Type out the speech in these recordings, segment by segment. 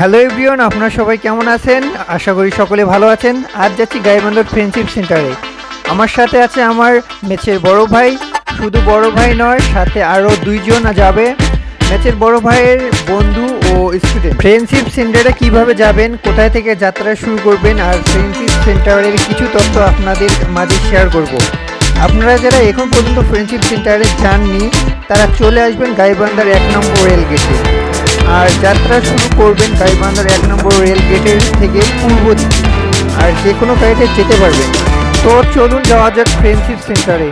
Hello everyone, আপনারা সবাই কেমন আছেন? আশা করি সকলে ভালো আছেন। আজ যাচ্ছি গাইবান্ধার ফ্রেন্ডশিপ সেন্টারে। আমার সাথে আছে আমার মেচের বড় ভাই। শুধু বড় ভাই নয়, সাথে আরও দুইজন যাবে। মেচের বড় ভাইয়ের বন্ধু ও স্টুডেন্ট। ফ্রেন্ডশিপ সেন্টারে কিভাবে যাবেন, কোথায় থেকে যাত্রা শুরু করবেন, আর ফ্রেন্ডশিপ সেন্টারের কিছু তথ্য আপনাদের মাঝে শেয়ার করব। আপনারা যারা এখন পর্যন্ত ফ্রেন্ডশিপ সেন্টারে যাননি, তারা চলে আসবেন গাইবান্ধার 1 নম্বর রেল গেটে। আর যাত্রা শুরু করবেন গাইবান্ধার 1 নম্বর রেল গেটের থেকে পূর্ব দিকে। আর যে কোনো গাড়িতে যেতে পারবেন। তো চলুন যাওয়া যাক ফ্রেন্ডশিপ সেন্টারে।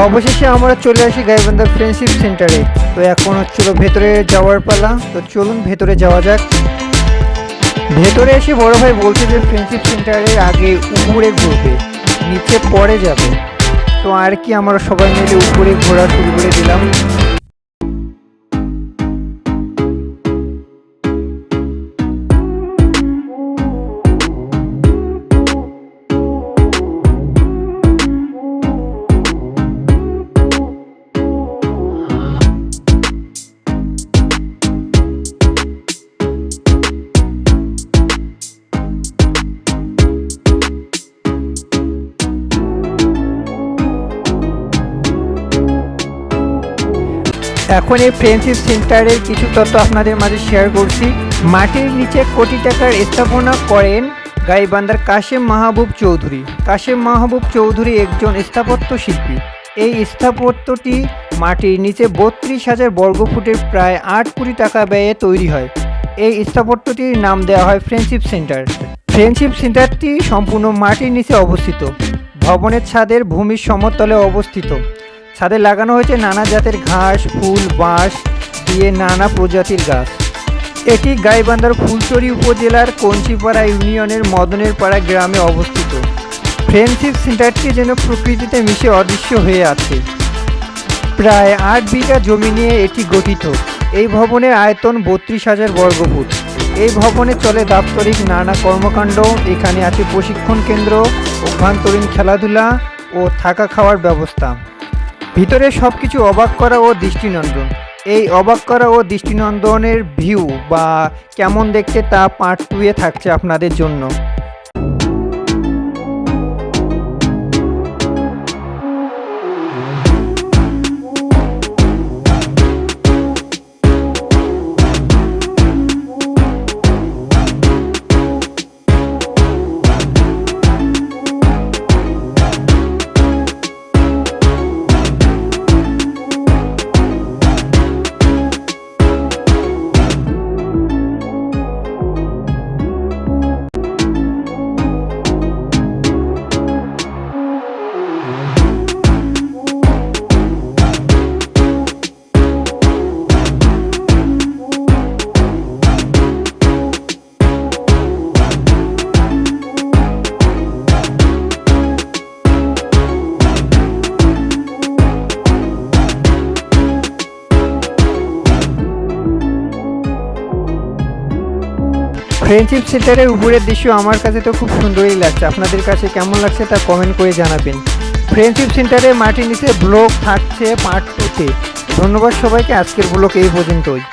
অবশেষে আমরা চলে আসি গাইবান্ধার ফ্রেন্ডশিপ সেন্টারে। তো এখন হচ্ছিল ভেতরে যাওয়ার পালা। তো চলুন ভেতরে যাওয়া যাক। ভেতরে এসে বড় ভাই বলছে যে ফ্রেন্ডশিপ সেন্টারের আগে উপরে ঘুরবে, নিচে পরে যাবে। তো আর কি, আমরা সবাই মিলে উপরে ঘোরা শুরু করে দিলাম। এখন এই ফ্রেন্ডশিপ সেন্টারের কিছু তথ্য আপনাদের মাঝে শেয়ার করছি। মাটির নিচে কোটি টাকার স্থাপনা করেন গাইবান্ধার কাশেম মাহবুব চৌধুরী। কাশেম মাহবুব চৌধুরী একজন স্থাপত্য শিল্পী। এই স্থাপত্যটি মাটির নিচে 32,000 বর্গফুটের প্রায় 8 কোটি টাকা ব্যয়ে তৈরি হয়। এই স্থাপত্যটির নাম দেওয়া হয় ফ্রেন্ডশিপ সেন্টার। ফ্রেন্ডশিপ সেন্টারটি সম্পূর্ণ মাটির নিচে অবস্থিত। ভবনের ছাদের ভূমির সমতলে অবস্থিত। ছাদে লাগানো হয়েছে নানা জাতের ঘাস, ফুল, বাঁশ দিয়ে নানা প্রজাতির গাছ। এটি গাইবান্ধার ফুলছড়ি উপজেলার কঞ্চিপাড়া ইউনিয়নের মদনের পাড়া গ্রামে অবস্থিত। ফ্রেন্ডশিপ সেন্টারটি যেন প্রকৃতিতে মিশে অদৃশ্য হয়ে আছে। প্রায় 8 বিঘা জমি নিয়ে এটি গঠিত। এই ভবনের আয়তন 32,000 বর্গফুট। এই ভবনে চলে দাপ্তরিক নানা কর্মকাণ্ড। এখানে আছে প্রশিক্ষণ কেন্দ্র, অভ্যন্তরীণ খেলাধুলা ও থাকা খাওয়ার ব্যবস্থা। ভিতরে সব কিছু অবাক করা ও দৃষ্টিনন্দন। এই অবাক করা ও দৃষ্টিনন্দনের ভিউ বা কেমন দেখতে তা পার্ট 2-এ থাকছে আপনাদের জন্য। ফ্রেন্ডশিপ সেন্টারের উপরের দৃশ্য আমার কাছে তো খুব সুন্দরই লাগছে। আপনাদের কাছে কেমন লাগছে তা কমেন্ট করে জানাবেন। ফ্রেন্ডশিপ সেন্টারে মাটির নিচে ব্লগ থাকছে পার্ট 2-তে। ধন্যবাদ সবাইকে। আজকের ব্লগ এই পর্যন্তই।